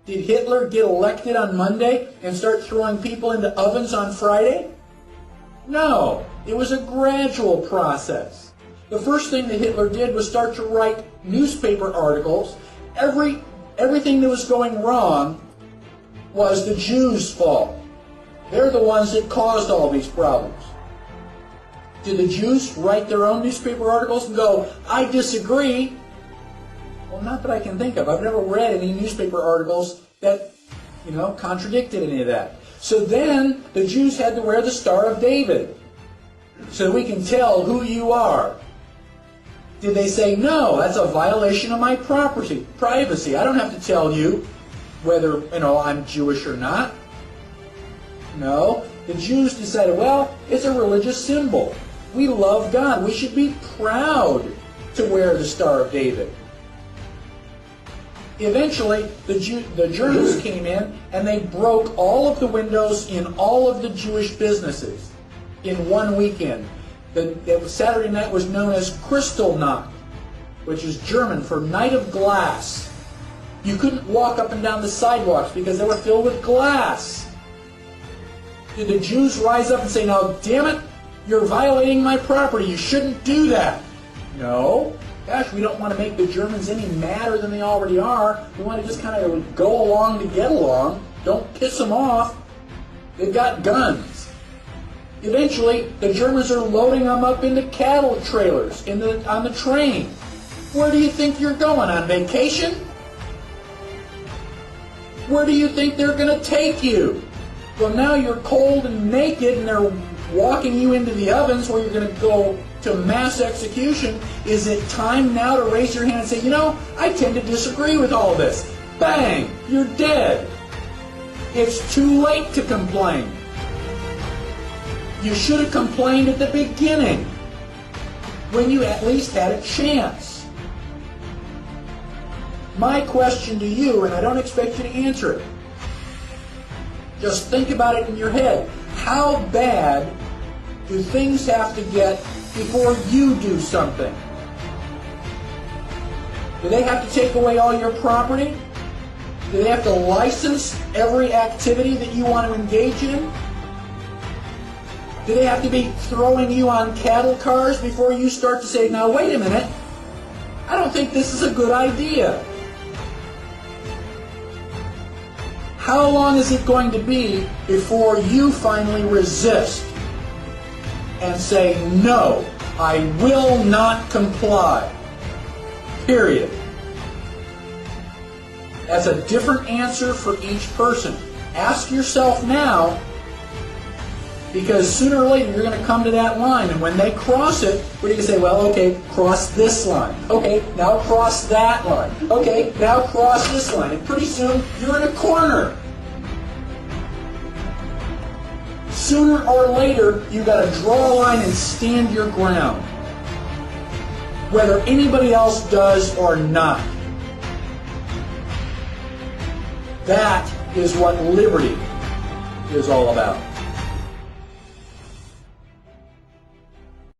Did Hitler get elected on Monday and start throwing people into ovens on Friday? No, it was a gradual process. The first thing that Hitler did was start to write newspaper articles. Everything that was going wrong was the Jews' fault. They're the ones that caused all these problems. Did the Jews write their own newspaper articles and go, I disagree? Well, not that I can think of. I've never read any newspaper articles that, contradicted any of that. So then the Jews had to wear the Star of David so we can tell who you are. Did they say, no, that's a violation of my privacy. I don't have to tell you whether, I'm Jewish or not. No, the Jews decided, well, it's a religious symbol. We love God. We should be proud to wear the Star of David. Eventually, the Germans came in and they broke all of the windows in all of the Jewish businesses in one weekend. The Saturday night was known as Kristallnacht, which is German for Night of Glass. You couldn't walk up and down the sidewalks because they were filled with glass. Did the Jews rise up and say, now, damn it, you're violating my property, you shouldn't do that? No. Gosh, we don't want to make the Germans any madder than they already are. We want to just kind of go along to get along. Don't piss them off. They've got guns. Eventually, the Germans are loading them up into cattle trailers on the train. Where do you think you're going? On vacation? Where do you think they're going to take you? Well, now you're cold and naked and they're walking you into the ovens where you're going to go to mass execution. Is it time now to raise your hand and say, I tend to disagree with all this? Bang! You're dead. It's too late to complain. You should have complained at the beginning when you at least had a chance. My question to you, and I don't expect you to answer it, just think about it in your head. How bad do things have to get before you do something? Do they have to take away all your property? Do they have to license every activity that you want to engage in? Do they have to be throwing you on cattle cars before you start to say, now wait a minute, I don't think this is a good idea? How long is it going to be before you finally resist and say, no, I will not comply? Period. That's a different answer for each person. Ask yourself now, because sooner or later you're going to come to that line, and when they cross it, what are you going to say? Well, okay, cross this line. Okay, now cross that line. Okay, now cross this line. And pretty soon you're in a corner. Sooner or later, you've got to draw a line and stand your ground, whether anybody else does or not. That is what liberty is all about.